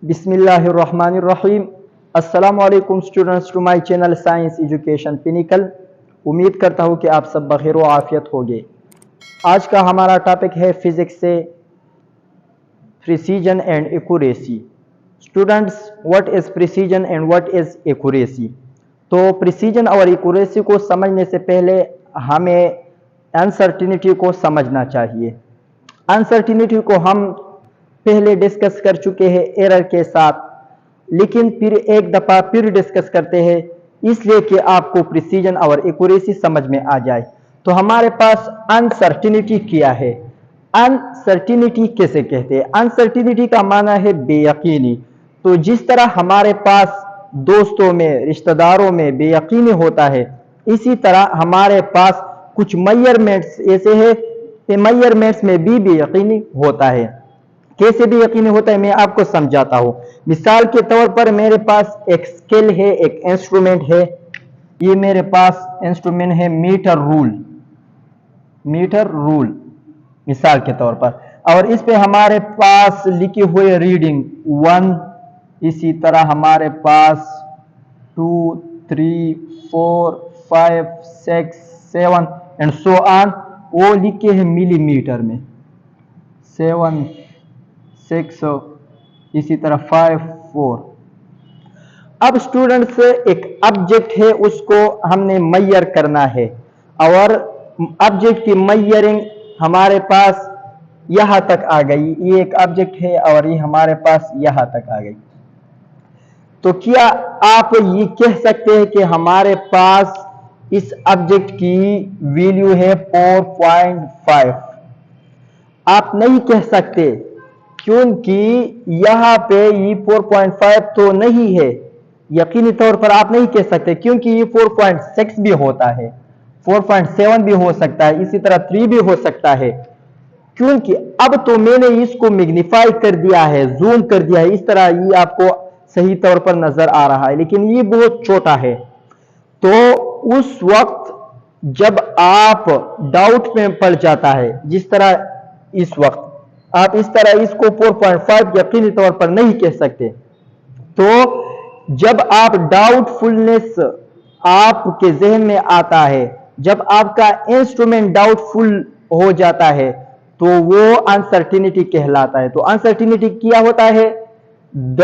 बिस्मिल्लाहिर्रहमानिर्रहीम। अस्सलाम वालेकुम students to my channel science education pinnacle. उम्मीद करता हूँ कि आप सब बखैर व आफियत होंगे। आज का हमारा टॉपिक है फिजिक्स से precision and accuracy. Students, what is precision and what is accuracy? तो प्रिसीजन और एक्यूरेसी को समझने से पहले हमें अनसर्टिनिटी को समझना चाहिए। अनसर्टिनिटी को हम पहले डिस्कस कर चुके हैं एरर के साथ, लेकिन फिर एक दफ़ा फिर डिस्कस करते हैं इसलिए कि आपको प्रिसीजन और एक्यूरेसी समझ में आ जाए। तो हमारे पास अनसर्टिनिटी क्या है, अनसर्टिनिटी किसे कहते हैं? अनसर्टिनिटी का माना है बेयकीनी। तो जिस तरह हमारे पास दोस्तों में, रिश्तेदारों में बेयकीनी होता है, इसी तरह हमारे पास कुछ मेजरमेंट्स ऐसे हैं, मेजरमेंट्स में भी बेयकीनी होता है। कैसे भी यकीनी होता है मैं आपको समझाता हूं। मिसाल के तौर पर मेरे पास एक स्केल है, एक इंस्ट्रूमेंट है। ये मेरे पास इंस्ट्रूमेंट है मीटर रूल, मीटर रूल मिसाल के तौर पर, और इस पे हमारे पास लिखे हुए रीडिंग 1, इसी तरह हमारे पास 2, 3, 4, 5, 6, 7 एंड सो ऑन। वो लिखे हैं मिलीमीटर में, 7, 6, इसी तरह 5, 4। अब स्टूडेंट्स, एक ऑब्जेक्ट है, उसको हमने मैयर करना है, और ऑब्जेक्ट की मैयरिंग हमारे पास यहां तक आ गई। ये एक ऑब्जेक्ट है और ये हमारे पास यहां तक आ गई। तो क्या आप ये कह सकते हैं कि हमारे पास इस ऑब्जेक्ट की वैल्यू है 4.5? आप नहीं कह सकते, क्योंकि यहां पे ये 4.5 तो नहीं है। यकीनी तौर पर आप नहीं कह सकते, क्योंकि ये 4.6 भी होता है, 4.7 भी हो सकता है, इसी तरह 3 भी हो सकता है। क्योंकि अब तो मैंने इसको मैग्नीफाई कर दिया है, जूम कर दिया है, इस तरह ये आपको सही तौर पर नजर आ रहा है, लेकिन ये बहुत छोटा है। तो उस वक्त जब आप डाउट में पड़ जाता है, जिस तरह इस वक्त आप इस तरह इसको 4.5 यकीनी तौर पर नहीं कह सकते। तो जब आप डाउटफुलनेस आपके जहन में आता है, जब आपका इंस्ट्रूमेंट डाउटफुल हो जाता है, तो वो अनसर्टिनिटी कहलाता है। तो अनसर्टिनिटी क्या होता है? The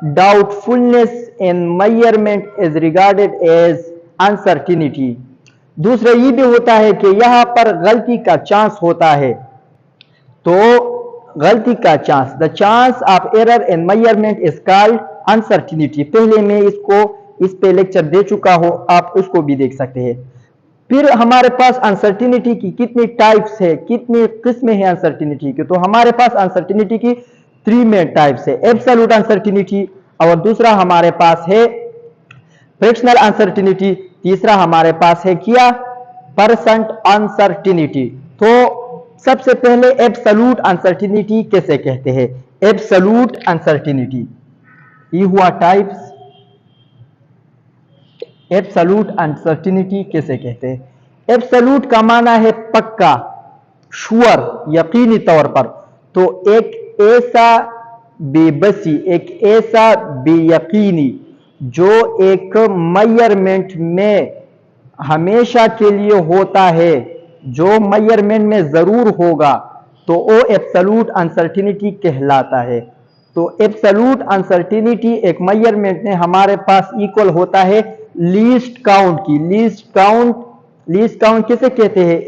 doubtfulness in measurement is regarded as uncertainty. दूसरा ये भी होता है कि यहां पर गलती का चांस होता है। तो गलती का chance, the chance of error in measurement is called uncertainty. पहले मैं इस पे लेक्चर दे चुका हूं, आप उसको भी देख सकते हैं। फिर हमारे पास अनसर्टिनिटी की कितनी टाइप्स है, कितनी किस्में हैं अनसर्टिनिटी की? तो हमारे पास अनसर्टिनिटी की 3 मेन टाइप्स है। एब्सोल्यूट अनसर्टिनिटी, और दूसरा हमारे पास है फ्रैक्शनल अनसर्टिनिटी, तीसरा हमारे पास है क्या? Percent uncertainty. तो सबसे पहले एब्सोल्यूट अनसर्टिनिटी कैसे कहते हैं? एब्सोल्यूट अनसर्टिनिटी, ये हुआ टाइप्स। एब्सोल्यूट अनसर्टिनिटी कैसे कहते हैं? एब्सोल्यूट का माना है पक्का, श्योर, यकीनी तौर पर। तो एक ऐसा बेबसी, एक ऐसा बेयकीनी जो एक मेजरमेंट में हमेशा के लिए होता है, जो मेजरमेंट में जरूर होगा, तो वो एब्सोल्यूट अनसर्टिनिटी कहलाता है। तो एब्सोल्यूट अनसर्टिनिटी एक मेजरमेंट में हमारे पास इक्वल होता है लीस्ट काउंट की। लीस्ट काउंट किसे कहते हैं?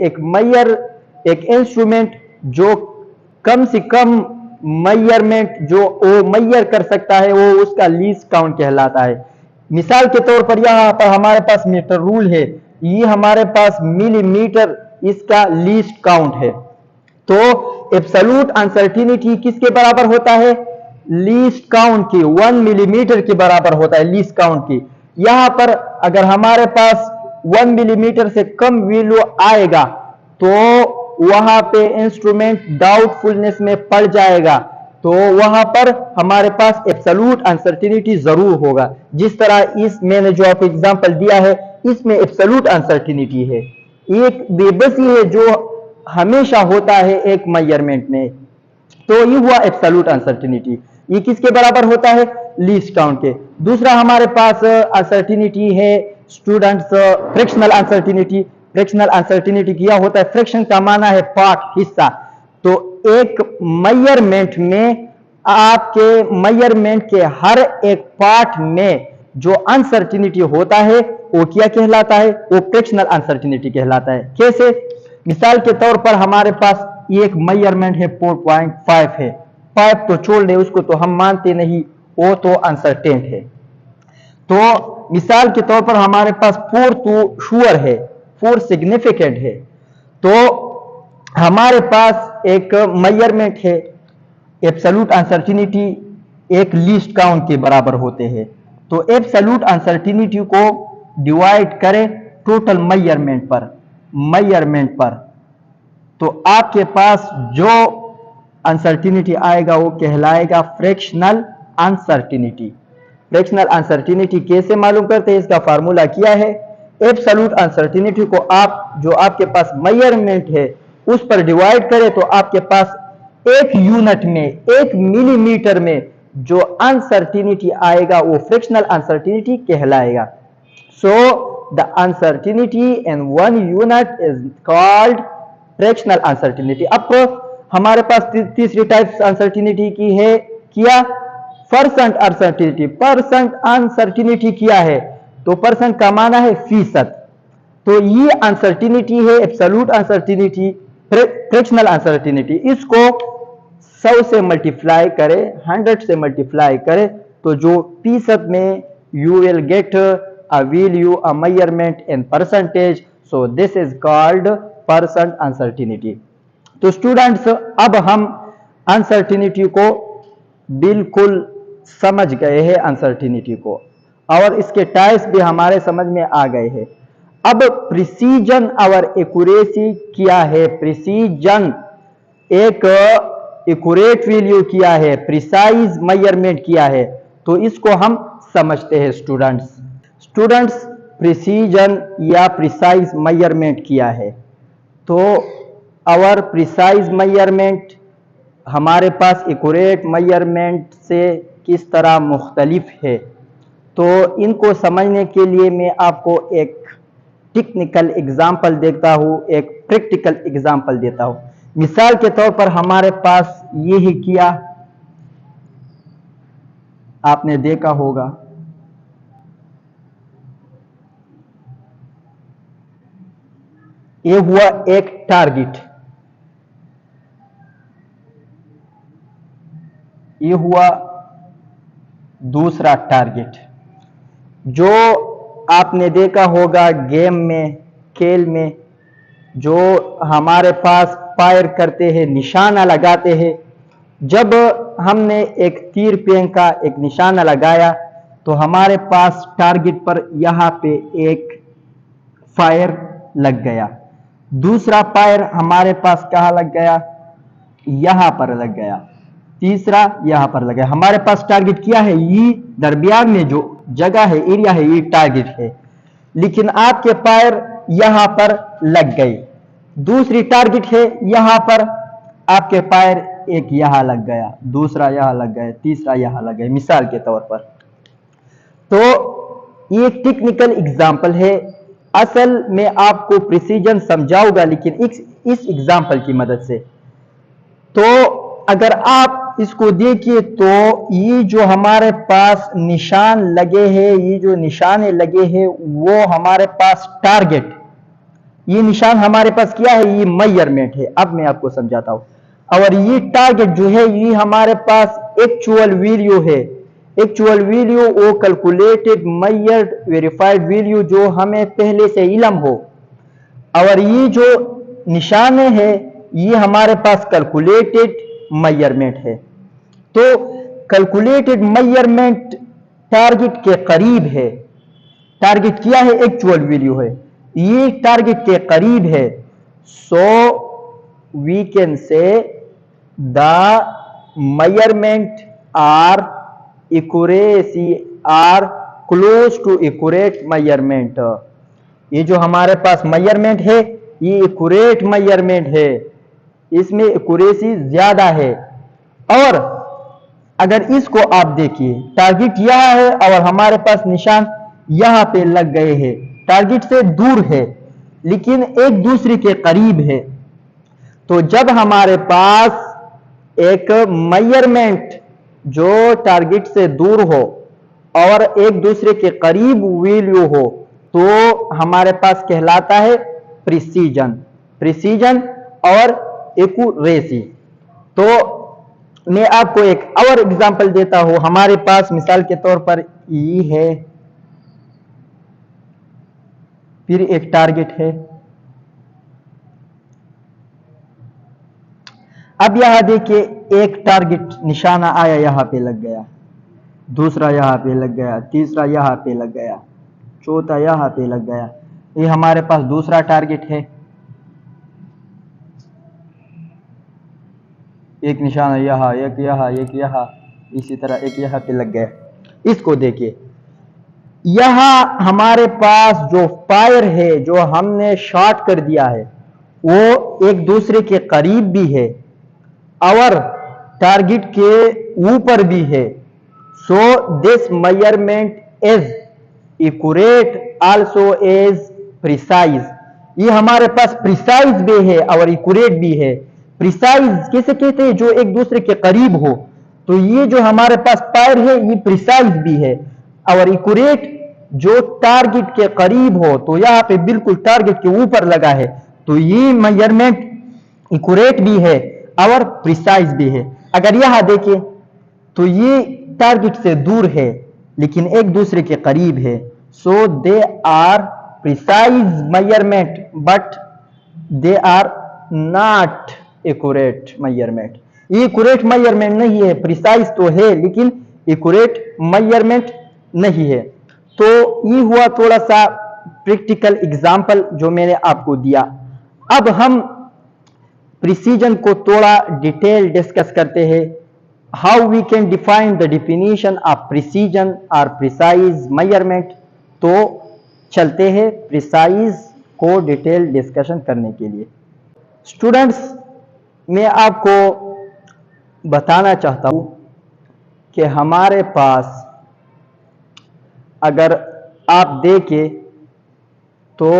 एक इंस्ट्रूमेंट जो कम से कम मेजरमेंट जो वो मेजर कर सकता है, वो उसका लीस्ट काउंट कहलाता है। मिसाल के तौर पर यहां पर हमारे पास मीटर रूल है, ये हमारे पास मिलीमीटर इसका लीस्ट काउंट है। तो एब्सोल्यूट अनसर्टिनिटी किसके बराबर होता है? लीस्ट काउंट की, 1 मिलीमीटर के बराबर होता है लीस्ट काउंट की। यहां पर अगर हमारे पास 1 मिलीमीटर से कम वैल्यू आएगा, तो वहां पे इंस्ट्रूमेंट डाउटफुलनेस में पड़ जाएगा, तो वहां पर हमारे पास एब्सोल्यूट अनसर्टिनिटी जरूर होगा। जिस तरह इस मैंने जो आपको एग्जांपल दिया है, इसमें एब्सोल्यूट अनसर्टिनिटी है, एक बेबसी है जो हमेशा होता है एक मेजरमेंट में। तो ये हुआ एब्सोल्यूट अनसर्टिनिटी। ये किसके बराबर होता है? लीस्ट काउंट के। दूसरा हमारे पास अनसर्टिनिटी है students, fractional uncertainty. Fractional uncertainty क्या होता है? फ्रैक्शन का माना है पार्ट, हिस्सा। तो एक मेजरमेंट में, आपके मेजरमेंट के हर एक पार्ट में जो अनसर्टिनिटी होता है वो क्या कहलाता है? वो फ्रैक्शनल अनसर्टिनिटी कहलाता है। कैसे? मिसाल के तौर पर हमारे पास ये एक मेजरमेंट है 4.5 है, 5 तो छोड़ दे, उसको तो हम मानते नहीं, वो तो अनसर्टेन है। तो मिसाल के तौर पर हमारे पास 4 तो श्योर है, 4 सिग्निफिकेंट है। तो हमारे पास एक मेजरमेंट है एब्सोल्यूट अनसर्टिनिटी, एक लीस्ट काउंट के बराबर होते हैं। तो एब्सोल्यूट अनसर्टिनिटी को डिवाइड करें टोटल मेजरमेंट पर, तो आपके पास जो अनसर्टिनिटी आएगा वो कहलाएगा फ्रैक्शनल अनसर्टिनिटी। फ्रैक्शनल अनसर्टिनिटी कैसे मालूम करते हैं? इसका फार्मूला क्या है? एब्सोल्यूट अनसर्टिनिटी को आप जो आपके पास मेजरमेंट है उस पर डिवाइड करें तो आपके पास एक यूनिट में, एक मिलीमीटर में जो अनसर्टिनिटी आएगा वो फ्रैक्शनल अनसर्टिनिटी कहलाएगा। So the uncertainty in 1 unit is called fractional uncertainty. अब हमारे पास तीसरी टाइप अनसर्टिनिटी की है, क्या? Percent uncertainty. परसेंट अनसर्टिनिटी क्या है? तो परसेंट का माना है फीसद। तो ये अनसर्टिनिटी है एब्सोल्यूट अनसर्टिनिटी, फ्रैक्शनल अनसर्टिनिटी। इसको 100 से मल्टीप्लाई करें, 100 से मल्टीप्लाई करें तो जो फीसद में you will get a value, a measurement in percentage. So this is called percent uncertainty. तो स्टूडेंट्स अब हम अनसर्टिनिटी को बिल्कुल समझ गए हैं, अनसर्टिनिटी को, और इसके टाइप्स भी हमारे समझ में आ गए हैं। अब प्रिसीजन और एक्यूरेसी क्या है? प्रिसीजन एक एक्यूरेट वैल्यू किया है, प्रिसाइज मेजरमेंट किया है, तो इसको हम समझते हैं स्टूडेंट्स प्रिसीजन या प्रिसाइज मेजरमेंट किया है। तो आवर प्रिसाइज मेजरमेंट हमारे पास एक्यूरेट मेजरमेंट से किस तरह मुख्तलिफ है, तो इनको समझने के लिए मैं आपको एक टेक्निकल एग्जाम्पल देता हूँ, एक प्रैक्टिकल एग्जाम्पल देता हूँ। मिसाल के तौर पर हमारे पास ये ही किया, आपने देखा होगा, ये हुआ एक टारगेट, ये हुआ दूसरा टारगेट। जो आपने देखा होगा गेम में, खेल में, जो हमारे पास फायर करते हैं, निशाना लगाते हैं। जब हमने एक तीर पेन का एक निशाना लगाया तो हमारे पास टारगेट पर यहां पे एक फायर लग गया, दूसरा फायर हमारे पास कहां लग गया? यहां पर लग गया, तीसरा यहां पर लग गया। हमारे पास टारगेट क्या है? ये दरमियान में जो जगह है, एरिया है, ये टारगेट है, लेकिन आपके फायर यहां पर लग गई। दूसरी टारगेट है यहां पर, आपके फायर एक यहां लग गया, दूसरा यहां लग गया, तीसरा यहां लग गया, मिसाल के तौर पर। तो ये टेक्निकल एग्जांपल है, असल में आपको प्रिसीजन समझाऊंगा लेकिन इस एग्जांपल की मदद से। तो अगर आप इसको देखिए तो ये जो हमारे पास निशान लगे हैं, ये जो निशाने लगे हैं वो हमारे पास टारगेट, ये निशान हमारे पास क्या है? ये मेजरमेंट है। अब मैं आपको समझाता हूं। और ये टारगेट जो है ये हमारे पास एक्चुअल वैल्यू है। एक्चुअल वैल्यू वो कैलकुलेटेड, मेजर्ड, वेरीफाइड वैल्यू जो हमें पहले से इल्म हो। और ये जो निशाने हैं ये हमारे पास कैलकुलेटेड मेजरमेंट है। तो कैलकुलेटेड मेजरमेंट टारगेट के करीब है। टारगेट क्या है? एक्चुअल वैल्यू है, ये टारगेट के करीब है। So we can say the measurement are accuracy are close to accurate measurement. ये जो हमारे पास मेजरमेंट है ये एक्यूरेट मेजरमेंट है, इसमें एक्यूरेसी ज्यादा है। और अगर इसको आप देखिए, टारगेट यह है और हमारे पास निशान यहां पे लग गए हैं। टारगेट से दूर है लेकिन एक दूसरे के करीब है। तो जब हमारे पास एक मेजरमेंट जो टारगेट से दूर हो और एक दूसरे के करीब वैल्यू हो तो हमारे पास कहलाता है प्रिसीजन। प्रिसीजन और एक्यूरेसी। तो मैं आपको एक और एग्जांपल देता हूं। हमारे पास मिसाल के तौर पर ई है, फिर एक टारगेट है। अब यहां देखिए, एक टारगेट निशाना आया, यहां पे लग गया, दूसरा यहां पे लग गया, तीसरा यहां पे लग गया, चौथा यहां पे लग गया। ये हमारे पास दूसरा टारगेट है। एक निशाना यहां, एक यहां, एक यहां, इसी तरह एक यहां पे लग गया। इसको देखिए, यहां हमारे पास जो फायर है, जो हमने शॉट कर दिया है, वो एक दूसरे के करीब भी है और टारगेट के ऊपर भी है। So this measurement is accurate also is precise. ये हमारे पास प्रिसाइज भी है और एक्यूरेट भी है। प्रिसाइज किसे कहते हैं? जो एक दूसरे के करीब हो। तो ये जो हमारे पास फायर है ये प्रिसाइज भी है और एक्यूरेट जो टारगेट के करीब हो। तो यहां पे बिल्कुल टारगेट के ऊपर लगा है। तो ये मेजरमेंट एक्यूरेट भी है और प्रिसाइज भी है। अगर यहां देखें तो ये टारगेट से दूर है लेकिन एक दूसरे के करीब है। So they are precise measurement but they are not accurate measurement. ये एक्यूरेट मेजरमेंट नहीं है, प्रिसाइज तो है लेकिन एक्यूरेट मेजरमेंट नहीं है। तो ये हुआ थोड़ा सा प्रैक्टिकल एग्जांपल जो मैंने आपको दिया। अब हम प्रिसीजन को थोड़ा डिटेल डिस्कस करते हैं। How we can define the definition of precision और प्रिसाइज मेजरमेंट। तो चलते हैं प्रिसाइज को डिटेल डिस्कशन करने के लिए। स्टूडेंट्स, मैं आपको बताना चाहता हूं कि हमारे पास अगर आप देखें तो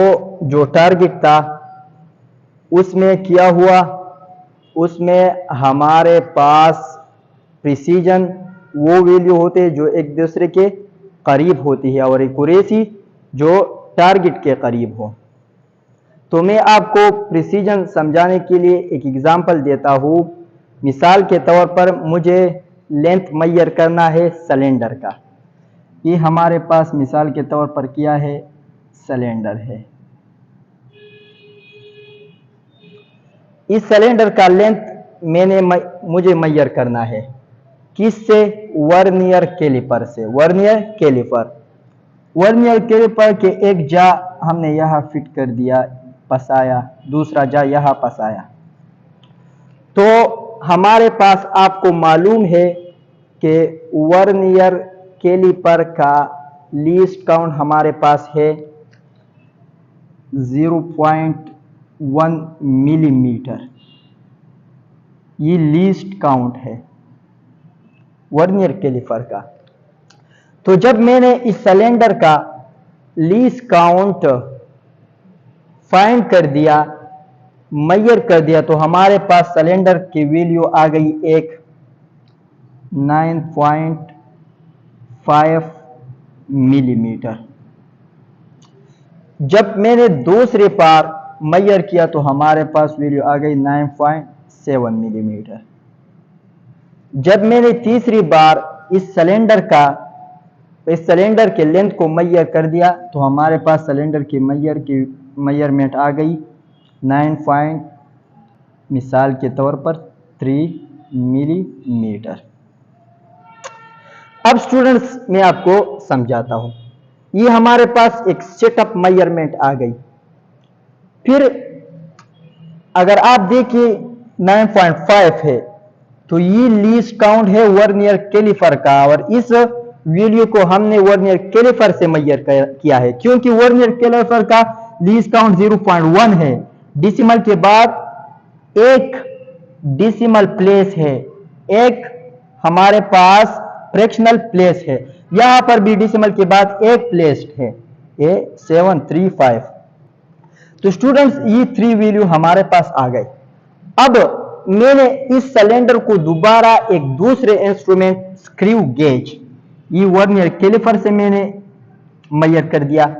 जो टारगेट था उसमें क्या हुआ, उसमें हमारे पास प्रिसीजन वो वैल्यू होते हैं जो एक दूसरे के करीब होती है और एक्यूरेसी जो टारगेट के करीब हो। तो मैं आपको प्रिसीजन समझाने के लिए एक एग्जांपल देता हूँ। मिसाल के तौर पर मुझे लेंथ मेजर करना है सिलेंडर का। ये हमारे पास मिसाल के तौर पर क्या है, सिलेंडर है। इस सिलेंडर का लेंथ मुझे मेजर करना है। किससे? वर्नियर कैलिपर से। Vernier caliper. वर्नियर कैलिपर के एक जा हमने यहां फिट कर दिया, फंसाया, दूसरा जा यहां फंसाया। तो हमारे पास आपको मालूम है कि वर्नियर कैलिपर का लीस्ट काउंट हमारे पास है 0.1 मिलीमीटर। ये लीस्ट काउंट है वर्नियर कैलिपर का। तो जब मैंने इस सिलेंडर का लीस्ट काउंट फाइंड कर दिया, मेजर कर दिया, तो हमारे पास सिलेंडर की वैल्यू आ गई एक 9.5 मिलीमीटर। जब मैंने दूसरे बार मेजर किया तो हमारे पास वैल्यू आ गई 9.7 मिलीमीटर। जब मैंने तीसरी बार इस सिलेंडर के लेंथ को मेजर कर दिया तो हमारे पास सिलेंडर की मेजरमेंट आ गई 9. मिसाल के तौर पर 3 मिलीमीटर। अब स्टूडेंट्स मैं आपको समझाता हूं। ये हमारे पास एक सेटअप मेजरमेंट आ गई। फिर अगर आप देखिए 9.5 है तो ये लीस्ट काउंट है वर्नियर कैलिपर का और इस वैल्यू को हमने वर्नियर कैलिपर से मेजर किया है क्योंकि वर्नियर कैलिपर का लीस्ट काउंट 0.1 है। डेसिमल के बाद एक डेसिमल प्लेस है, एक हमारे पास फ्रैक्शनल प्लेस है, यहां पर भी डेसिमल के बाद एक प्लेस्ड है A735। तो स्टूडेंट्स ये 3 वैल्यू हमारे पास आ गए। अब मैंने इस सिलेंडर को दोबारा एक दूसरे इंस्ट्रूमेंट स्क्रू गेज, ये वर्नियर कैलिपर से मैंने मेजर कर दिया।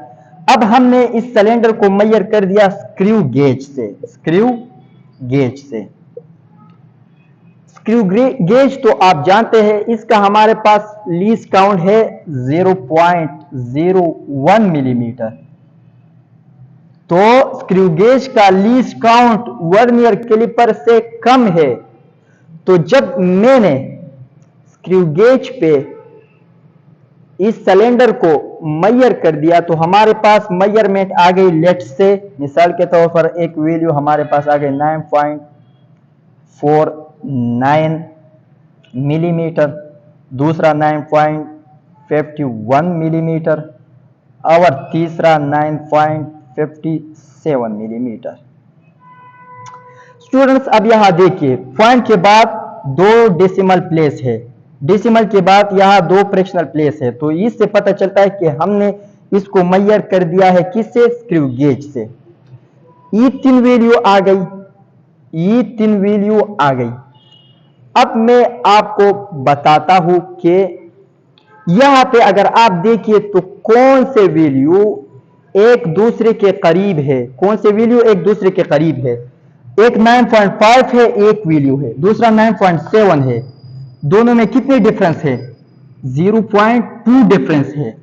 अब हमने इस सिलेंडर को मेजर कर दिया स्क्रू गेज से। स्क्रू गेज तो आप जानते हैं इसका हमारे पास लीस्ट काउंट है 0.01 मिलीमीटर। तो स्क्रू गेज का लीस्ट काउंट वर्नियर कैलिपर से कम है। तो जब मैंने स्क्रू गेज पे इस सिलेंडर को मेजर कर दिया तो हमारे पास मेजरमेंट आ गई, लेट से मिसाल के तौर पर एक वैल्यू हमारे पास आ गई 9.49 मिलीमीटर, दूसरा 9.51 मिलीमीटर और तीसरा 9.57 मिलीमीटर। स्टूडेंट्स अब यहां देखिए, पॉइंट के बाद 2 डेसिमल प्लेस है, डेसिमल के बाद यहां 2 फ्रैक्शनल प्लेस है। तो इससे पता चलता है कि हमने इसको मेजर कर दिया है किससे? स्क्रू गेज से। ये 3 वैल्यू आ गई, ये 3 वैल्यू आ गई। अब मैं आपको बताता हूं कि यहां पे अगर आप देखिए तो कौन से वैल्यू एक दूसरे के करीब है, कौन से वैल्यू एक दूसरे के करीब है। एक 9.5 है, एक वैल्यू है, दूसरा 9.7 है। दोनों में कितने डिफरेंस है? 0.2 डिफरेंस है।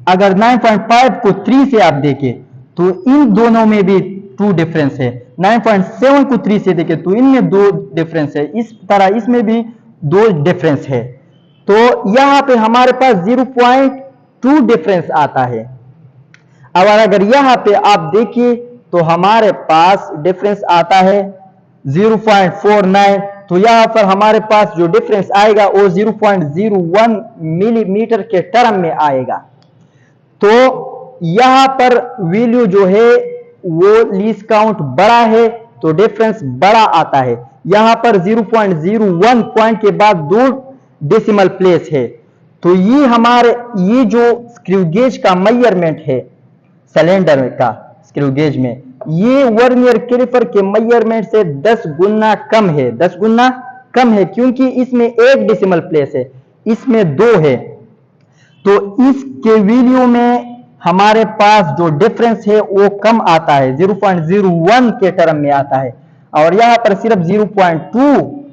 अगर 9.5 को 3 से आप देखें तो इन दोनों में भी 2 डिफरेंस है। 9.7 को 3 से देखें तो इनमें 2 डिफरेंस है। इस तरह इसमें भी 2 डिफरेंस है। तो यहां पे हमारे पास 0.2 डिफरेंस आता है। और अगर यहां पे आप देखिए तो हमारे पास डिफरेंस आता है 0.49। तो यहां पर हमारे पास जो डिफरेंस आएगा वो 0.01 मिलीमीटर के टर्म में आएगा। तो यहां पर वैल्यू जो है वो लीस्ट काउंट बड़ा है तो डिफरेंस बड़ा आता है। यहां पर 0.01 पॉइंट के बाद 2 डेसिमल प्लेस है। तो ये जो स्क्रू गेज का मेजरमेंट है सिलेंडर का स्क्रू गेज में, ये वर्नियर कैलिपर के मेजरमेंट से 10 गुना कम है। 10 गुना कम है क्योंकि इसमें 1 डेसिमल प्लेस है, इसमें 2 है। तो इसके वैल्यू में हमारे पास जो डिफरेंस है वो कम आता है, 0.01 के टर्म में आता है। और यहां पर सिर्फ 0.2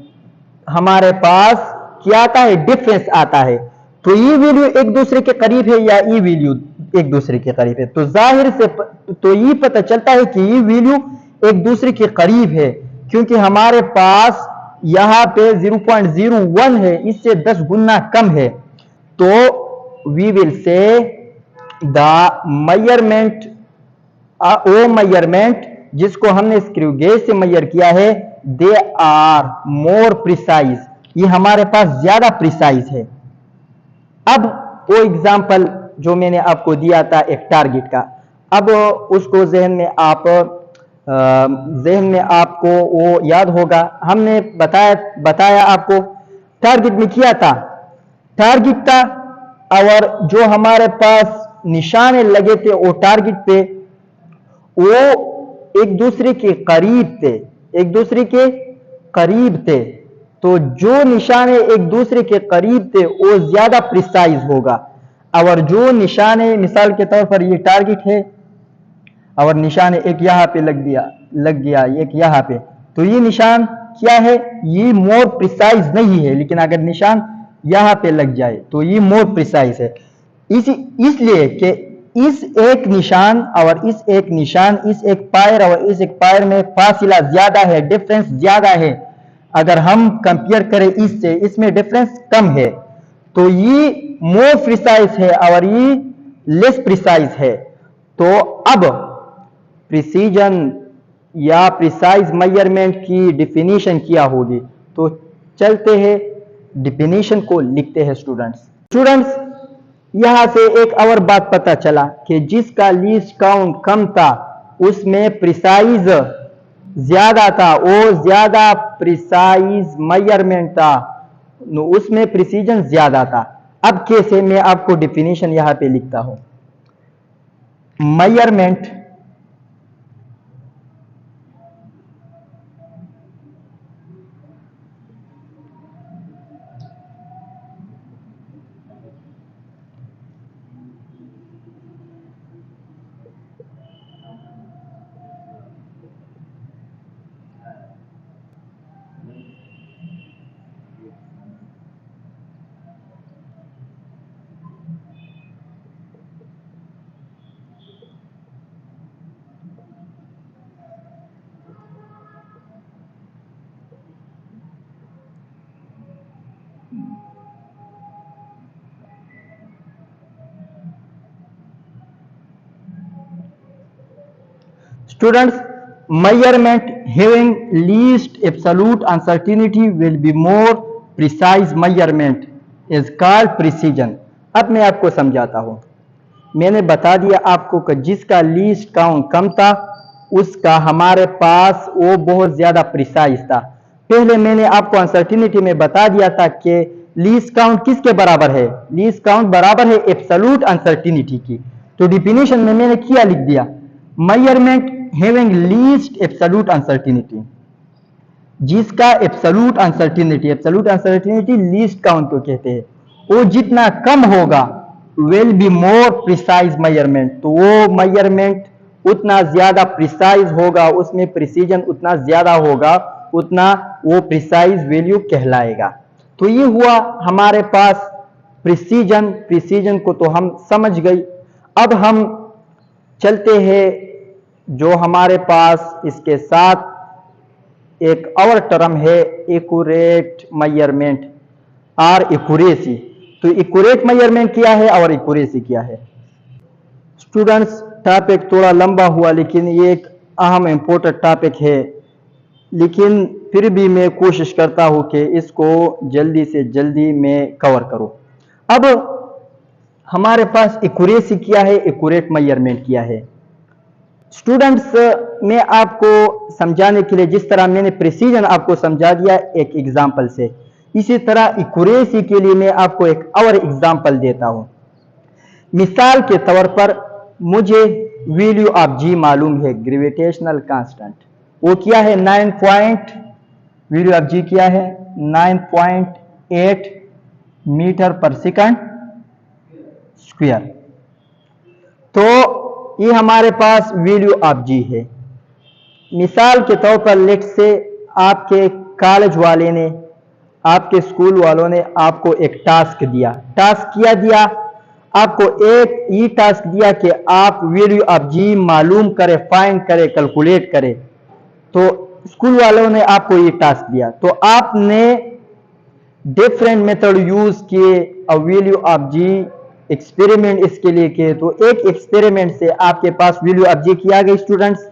हमारे पास क्या आता है? डिफरेंस आता है। तो ये वैल्यू एक दूसरे के करीब है या ये वैल्यू एक दूसरे के करीब है? तो जाहिर से तो ये पता चलता है कि ये वैल्यू एक दूसरे के करीब है क्योंकि हमारे पास यहां पे 0.01 है, इससे 10 गुना कम है। तो we will say the measurement, वो मेजरमेंट जिसको हमने स्क्रू गेज से मेजर किया है, दे आर मोर प्रिसाइज, ये हमारे पास ज्यादा प्रिसाइज है। अब वो एग्जांपल जो मैंने आपको दिया था एक टारगेट का, अब उसको जहन में आपको वो याद होगा, हमने बताया आपको टारगेट में किया था, टारगेट था और जो हमारे पास निशाने लगे थे वो टारगेट पे वो एक दूसरे के करीब थे, एक दूसरे के करीब थे। तो जो निशाने एक दूसरे के करीब थे वो ज्यादा प्रिसाइज होगा। और जो निशाने मिसाल के तौर पर ये टारगेट है और निशान एक यहां पे लग गया एक यहां पे, तो ये निशान क्या है? ये मोर प्रिसाइज नहीं है, लेकिन अगर निशान यहां पे लग जाए तो ये मोर प्रिसाइज है। इसलिए कि इस एक निशान और इस एक निशान, इस एक पायर और इस एक पायर में फासिला ज्यादा है, डिफरेंस ज्यादा है। अगर हम कंपेयर करें इससे, इसमें डिफरेंस कम है। तो ये मोर प्रिसाइज है और ये लेस प्रिसाइज है। तो अब प्रिसीजन या प्रिसाइज मेजरमेंट की डिफिनीशन क्या होगी, तो चलते हैं डिफिनीशन को लिखते हैं स्टूडेंट्स। यहां से एक और बात पता चला कि जिसका लीस्ट काउंट कम था उसमें प्रिसाइज ज्यादा था, वो ज्यादा प्रिसाइज मेजरमेंट था। उसमें प्रिसीजन ज्यादा था। अब कैसे, मैं आपको डिफिनीशन यहां पे लिखता हूं। Measurement Students, measurement having least absolute uncertainty will be more precise measurement is called precision। अब मैं आपको समझाता हूं। मैंने बता दिया आपको कि जिसका लीस्ट काउंट कम था उसका हमारे पास वो बहुत ज्यादा प्रिसाइज था। पहले मैंने आपको अनसर्टिनिटी में बता दिया था कि लीस्ट काउंट किसके बराबर है, लीस्ट काउंट बराबर है एब्सोल्यूट अनसर्टिनिटी की। तो डिफिनेशन में मैंने क्या लिख दिया, measurement having least absolute uncertainty, जिसका एब्सोल्यूट अनसर्टिनिटी लीस्ट काउंट को कहते हैं, वो जितना कम होगा will be more precise measurement, तो वो मेजरमेंट उतना ज्यादा प्रिसाइज होगा, उसमें प्रिसीजन उतना ज्यादा होगा, उतना वो प्रिसाइज वैल्यू कहलाएगा। तो ये हुआ हमारे पास प्रिसीजन को तो हम समझ गई। अब हम चलते हैं जो हमारे पास इसके साथ एक और टर्म है एक्यूरेट मेजरमेंट और एक्यूरेसी। तो एक्यूरेट मेजरमेंट क्या है और एक्यूरेसी क्या है। स्टूडेंट्स, टॉपिक थोड़ा लंबा हुआ लेकिन ये एक अहम इंपॉर्टेंट टॉपिक है, लेकिन फिर भी मैं कोशिश करता हूं कि इसको जल्दी से जल्दी मैं कवर करूं। अब हमारे पास एक्यूरेसी क्या है, एक्यूरेट मेजरमेंट क्या है। स्टूडेंट्स, मैं आपको समझाने के लिए जिस तरह मैंने प्रिसीजन आपको समझा दिया एक एग्जांपल से, इसी तरह एक्यूरेसी के लिए मैं आपको एक और एग्जांपल देता हूं। मिसाल के तौर पर मुझे वैल्यू ऑफ जी मालूम है, ग्रेविटेशनल कांस्टेंट, वो क्या है 9 वैल्यू ऑफ जी क्या है 9.8 मीटर पर सेकंड स्क्वायर। तो ये हमारे पास वैल्यू ऑफ जी है। मिसाल के तौर पर लेट से आपके कॉलेज वाले ने, आपके स्कूल वालों ने आपको एक टास्क दिया, टास्क क्या दिया आपको, एक ये टास्क दिया कि आप वैल्यू ऑफ जी मालूम करें, फाइंड करें, कैलकुलेट करें। तो स्कूल वालों ने आपको ये टास्क दिया, तो आपने डिफरेंट मेथड यूज किए और वैल्यू ऑफ जी एक्सपेरिमेंट इसके लिए किए। तो एक एक्सपेरिमेंट से आपके पास वैल्यू ऑफ जी की आ गई। स्टूडेंट्स,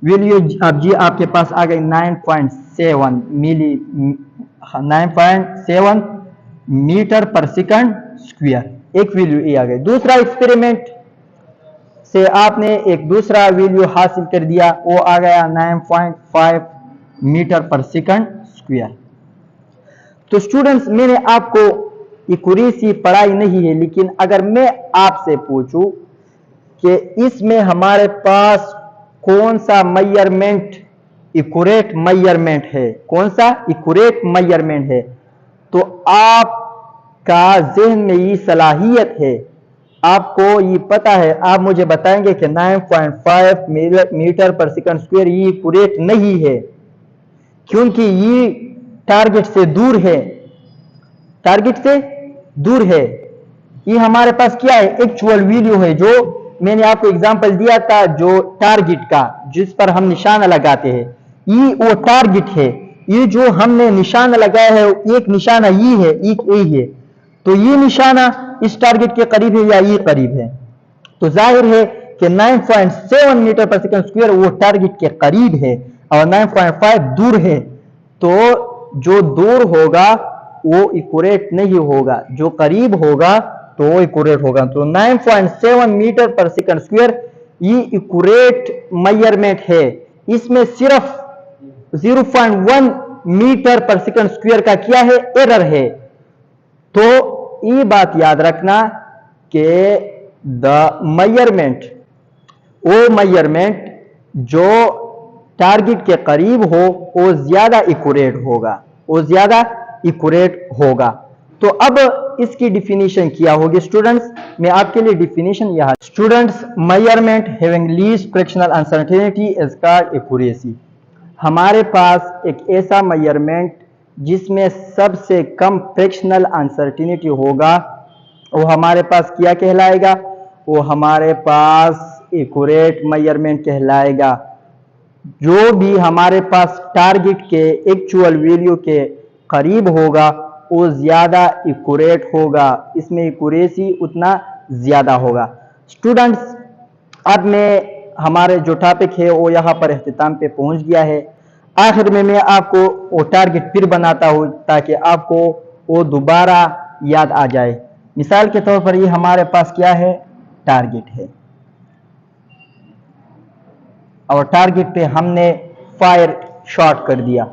वैल्यू ऑफ जी आपके पास आ गई 9.7 मीटर पर सेकंड स्क्वायर, एक वैल्यू ये आ गई। दूसरा एक्सपेरिमेंट से आपने एक दूसरा वैल्यू हासिल कर दिया, वो आ गया 9.5 मीटर पर सेकंड स्क्वायर। तो स्टूडेंट्स, मैंने आपको एक्यूरेसी पढ़ाई नहीं है, लेकिन अगर मैं आपसे पूछूं कि इसमें हमारे पास कौन सा मेजरमेंट एक्यूरेट मेजरमेंट है, कौन सा एक्यूरेट मेजरमेंट है, तो आपका ज़हन में ये सलाहियत है, आपको ये पता है, आप मुझे बताएंगे कि 9.5 मीटर पर सेकंड स्क्वायर ये एक्यूरेट नहीं है, क्योंकि ये टारगेट से दूर है, टारगेट से दूर है। ये हमारे पास क्या है, एक्चुअल वैल्यू है, जो मैंने आपको एग्जांपल दिया था, जो टारगेट का जिस पर हम निशाना लगाते हैं, ये वो टारगेट है। ये जो हमने निशाना लगाया है, एक निशाना ये है, एक यही है, तो ये निशाना इस टारगेट के करीब है या ये करीब है, तो जाहिर है कि 9.7 मीटर पर सेकंड स्क्वायर वो टारगेट के करीब है और 9.5 दूर है। तो जो दूर होगा वो एक्यूरेट नहीं होगा, जो करीब होगा तो वो एक्यूरेट होगा। तो 9.7 मीटर पर सेकंड स्क्वायर ये एक्यूरेट मेजरमेंट है। इसमें सिर्फ 0.1 मीटर पर सेकंड स्क्वायर का क्या है, एरर है। तो ये बात याद रखना कि द मेजरमेंट, वो मेजरमेंट जो टारगेट के करीब हो वो ज्यादा एक्यूरेट होगा, वो ज्यादा एक्यूरेट होगा। तो अब इसकी डिफिनीशन क्या होगी स्टूडेंट्स, मैं आपके लिए डिफिनीशन यहाँ, students measurement having least fractional uncertainty is called accuracy. हमारे पास एक ऐसा मेजरमेंट जिसमें सबसे कम फ्रैक्शनल अनसर्टेनिटी होगा, वो हमारे पास क्या कहलाएगा, वो हमारे पास एक्यूरेट मेजरमेंट कहलाएगा। जो भी हमारे पास टारगेट के एक्चुअल वैल्यू के करीब होगा वो ज्यादा एक्यूरेट होगा, इसमें एक्यूरेसी उतना ज्यादा होगा। स्टूडेंट्स अब मैं हमारे जो टॉपिक है वो यहाँ पर इख्तिताम पे पहुंच गया है। आखिर में मैं आपको वो टारगेट फिर बनाता हूँ ताकि आपको वो दोबारा याद आ जाए। मिसाल के तौर पर ये हमारे पास क्या है, टारगेट है और टारगेट पे हमने फायर शॉट कर दिया।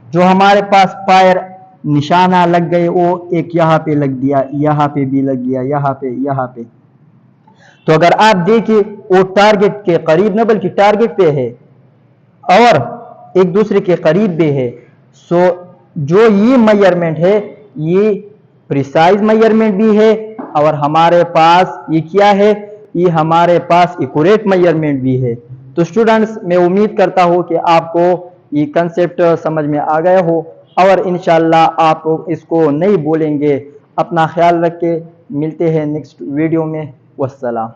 जो हमारे पास फायर निशाना लग गए वो एक यहाँ पे लग दिया, यहाँ पे भी लग गया, यहाँ पे, यहाँ पे। तो अगर आप देखिए वो टारगेट के करीब न बल्कि टारगेट पे है और एक दूसरे के करीब भी है। सो जो ये मेजरमेंट है ये प्रिसाइज मेजरमेंट भी है और हमारे पास ये क्या है, ये हमारे पास एक्यूरेट मेजरमेंट भी है। तो स्टूडेंट्स मैं उम्मीद करता हूँ कि आपको ये कंसेप्ट समझ में आ गया हो और इंशाल्लाह आप इसको नहीं भूलेंगे। अपना ख्याल रख के मिलते हैं नेक्स्ट वीडियो में। वस्सलाम।